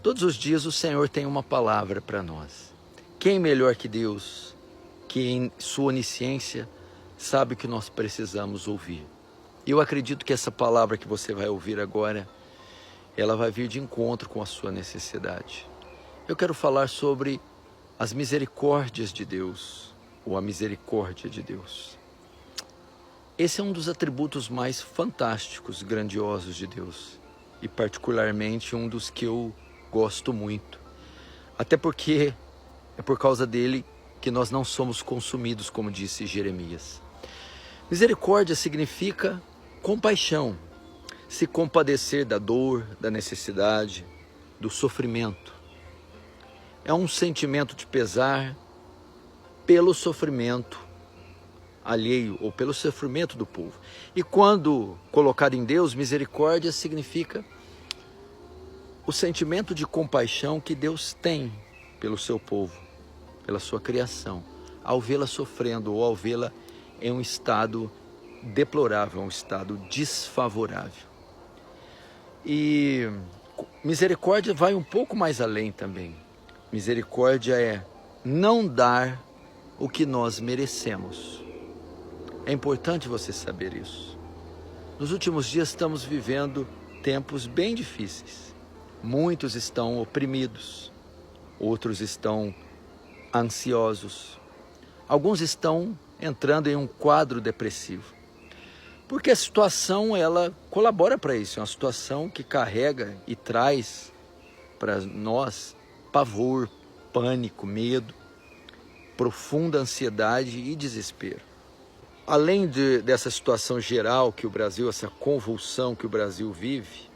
Todos os dias o Senhor tem uma palavra para nós. Quem melhor que Deus, que em sua onisciência sabe o que nós precisamos ouvir? Eu acredito que essa palavra que você vai ouvir agora, ela vai vir de encontro com a sua necessidade. Eu quero falar sobre as misericórdias de Deus, ou a misericórdia de Deus. Esse é um dos atributos mais fantásticos, grandiosos de Deus, e particularmente um dos que eu gosto muito. Até porque é por causa dele que nós não somos consumidos, como disse Jeremias. Misericórdia significa compaixão, se compadecer da dor, da necessidade, do sofrimento. É um sentimento de pesar pelo sofrimento alheio ou pelo sofrimento do povo. E quando colocado em Deus, misericórdia significa o sentimento de compaixão que Deus tem pelo seu povo, pela sua criação, ao vê-la sofrendo ou ao vê-la em um estado deplorável, um estado desfavorável. E misericórdia vai um pouco mais além também. Misericórdia é não dar o que nós merecemos. É importante você saber isso. Nos últimos dias estamos vivendo tempos bem difíceis. Muitos estão oprimidos, outros estão ansiosos. Alguns estão entrando em um quadro depressivo. Porque a situação, ela colabora para isso. É uma situação que carrega e traz para nós pavor, pânico, medo, profunda ansiedade e desespero. Além dessa situação geral que o Brasil, essa convulsão que o Brasil vive,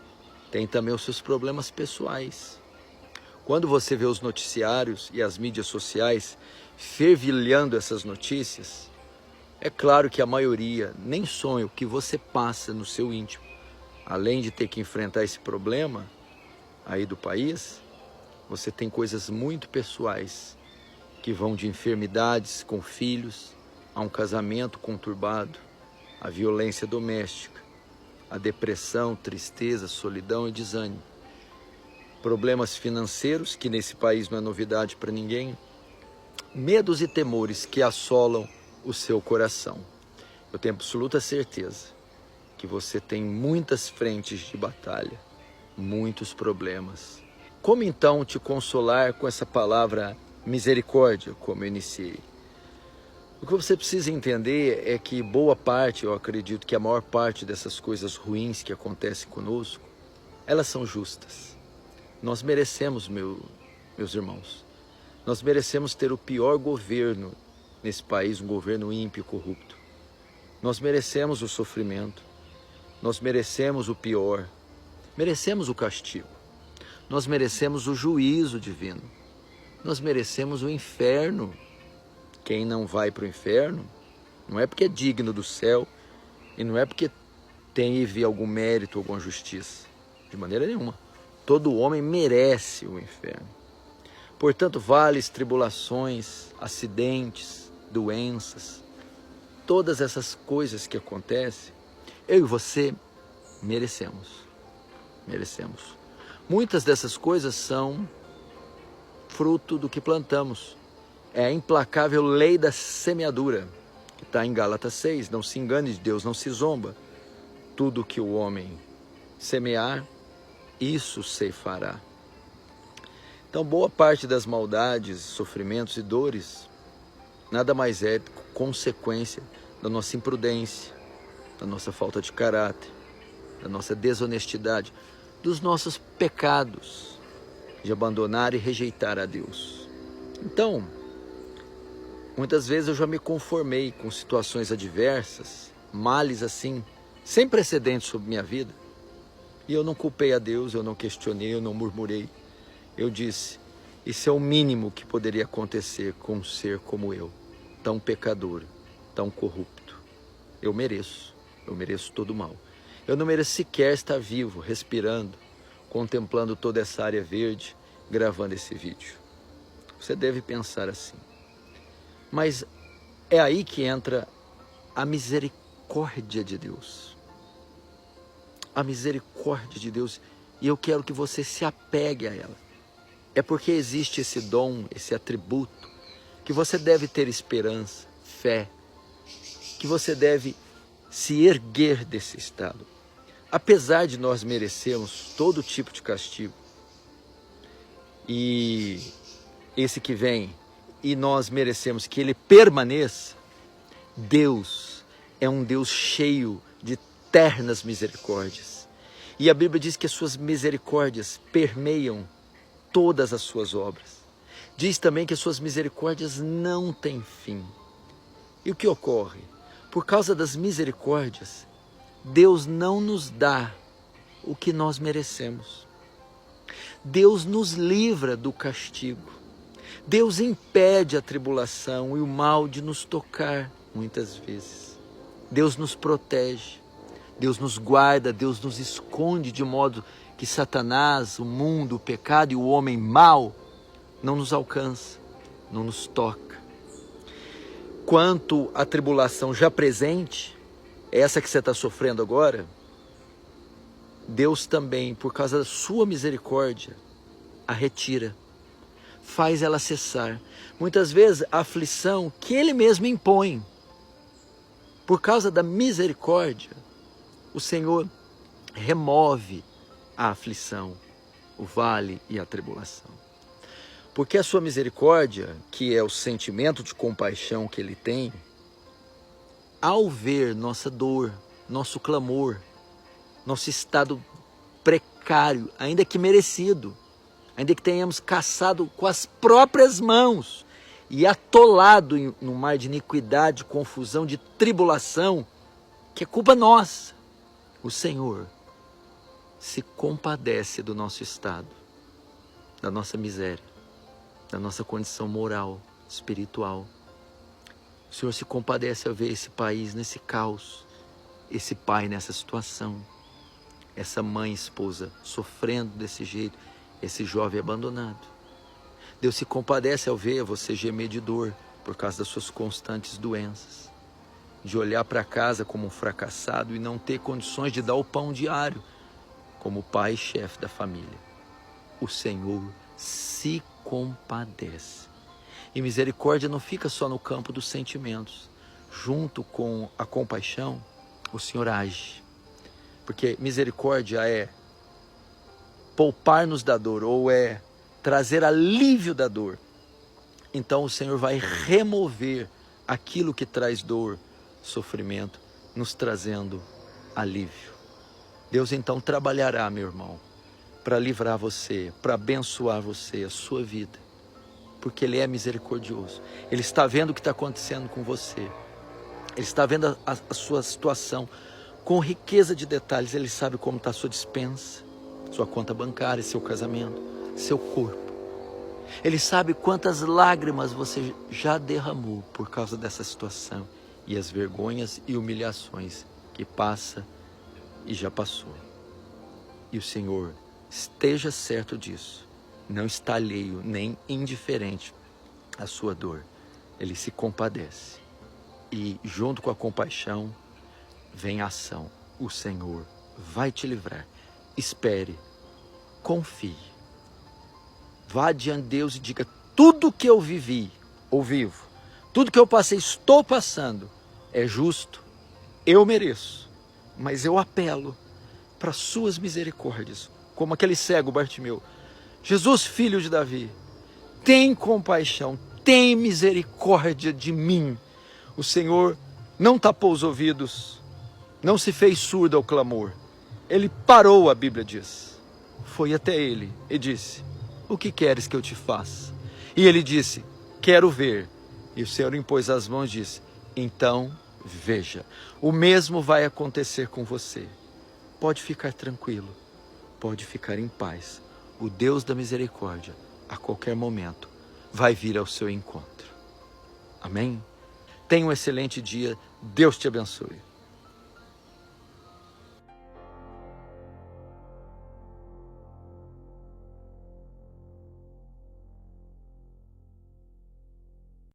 tem também os seus problemas pessoais. Quando você vê os noticiários e as mídias sociais fervilhando essas notícias, é claro que a maioria nem sonha o que você passa no seu íntimo. Além de ter que enfrentar esse problema aí do país, você tem coisas muito pessoais que vão de enfermidades com filhos, a um casamento conturbado, a violência doméstica, a depressão, tristeza, solidão e desânimo. Problemas financeiros, que nesse país não é novidade para ninguém. Medos e temores que assolam o seu coração. Eu tenho absoluta certeza que você tem muitas frentes de batalha, muitos problemas. Como então te consolar com essa palavra misericórdia, como eu iniciei? O que você precisa entender é que boa parte, eu acredito que a maior parte dessas coisas ruins que acontecem conosco, elas são justas. Nós merecemos, meus irmãos, nós merecemos ter o pior governo nesse país, um governo ímpio e corrupto. Nós merecemos o sofrimento, nós merecemos o pior, merecemos o castigo, nós merecemos o juízo divino, nós merecemos o inferno. Quem não vai para o inferno, não é porque é digno do céu e não é porque teve algum mérito, alguma justiça. De maneira nenhuma. Todo homem merece o inferno. Portanto, vales, tribulações, acidentes, doenças, todas essas coisas que acontecem, eu e você merecemos. Merecemos. Muitas dessas coisas são fruto do que plantamos. É a implacável lei da semeadura, que está em Gálatas 6. Não se engane de Deus, não se zomba. Tudo que o homem semear, isso ceifará. Então, boa parte das maldades, sofrimentos e dores, nada mais é consequência da nossa imprudência, da nossa falta de caráter, da nossa desonestidade, dos nossos pecados, de abandonar e rejeitar a Deus. Então, muitas vezes eu já me conformei com situações adversas, males assim, sem precedentes sobre minha vida. E eu não culpei a Deus, eu não questionei, eu não murmurei. Eu disse, isso é o mínimo que poderia acontecer com um ser como eu, tão pecador, tão corrupto. Eu mereço todo o mal. Eu não mereço sequer estar vivo, respirando, contemplando toda essa área verde, gravando esse vídeo. Você deve pensar assim. Mas é aí que entra a misericórdia de Deus. A misericórdia de Deus. E eu quero que você se apegue a ela. é porque existe esse dom, esse atributo, que você deve ter esperança, fé, que você deve se erguer desse estado. Apesar de nós merecermos todo tipo de castigo, e esse que vem, e nós merecemos que ele permaneça, Deus é um Deus cheio de ternas misericórdias. E a Bíblia diz que as suas misericórdias permeiam todas as suas obras. Diz também que as suas misericórdias não têm fim. E o que ocorre? Por causa das misericórdias, Deus não nos dá o que nós merecemos. Deus nos livra do castigo. Deus impede a tribulação e o mal de nos tocar muitas vezes. Deus nos protege, Deus nos guarda, Deus nos esconde de modo que Satanás, o mundo, o pecado e o homem mau não nos alcança, não nos toca. Quanto à tribulação já presente, essa que você está sofrendo agora, Deus também, por causa da sua misericórdia, a retira, faz ela cessar. Muitas vezes a aflição que Ele mesmo impõe, por causa da misericórdia, o Senhor remove a aflição, o vale e a tribulação. Porque a sua misericórdia, que é o sentimento de compaixão que Ele tem, ao ver nossa dor, nosso clamor, nosso estado precário, ainda que merecido, ainda que tenhamos caçado com as próprias mãos e atolado no mar de iniquidade, confusão, de tribulação, que é culpa nossa, o Senhor se compadece do nosso estado, da nossa miséria, da nossa condição moral, espiritual. O Senhor se compadece ao ver esse país nesse caos, esse pai nessa situação, essa mãe, esposa, sofrendo desse jeito, esse jovem abandonado. Deus se compadece ao ver você gemer de dor por causa das suas constantes doenças, de olhar para casa como um fracassado e não ter condições de dar o pão diário, como pai e chefe da família. O Senhor se compadece. E misericórdia não fica só no campo dos sentimentos. Junto com a compaixão, o Senhor age. Porque misericórdia é poupar-nos da dor, ou é trazer alívio da dor. Então o Senhor vai remover aquilo que traz dor, sofrimento, nos trazendo alívio. Deus então trabalhará, meu irmão, para livrar você, para abençoar você, a sua vida. Porque Ele é misericordioso. Ele está vendo o que está acontecendo com você. Ele está vendo a sua situação com riqueza de detalhes. Ele sabe como está a sua despensa, sua conta bancária, seu casamento, seu corpo. Ele sabe quantas lágrimas você já derramou por causa dessa situação e as vergonhas e humilhações que passa e já passou. E o Senhor, esteja certo disso, não está alheio nem indiferente à sua dor. Ele se compadece. E junto com a compaixão vem a ação. O Senhor vai te livrar. Espere, confie. Vá diante de Deus e diga: tudo que eu vivi ou vivo, tudo que eu passei, estou passando, é justo, eu mereço, mas eu apelo para suas misericórdias, como aquele cego Bartimeu. Jesus, filho de Davi, tem compaixão, tem misericórdia de mim. O Senhor não tapou os ouvidos, não se fez surdo ao clamor. Ele parou, a Bíblia diz. Foi até ele e disse: o que queres que eu te faça? E ele disse: quero ver. E o Senhor impôs as mãos e disse: então veja. O mesmo vai acontecer com você. Pode ficar tranquilo, pode ficar em paz. O Deus da misericórdia, a qualquer momento, vai vir ao seu encontro. Amém? Tenha um excelente dia. Deus te abençoe.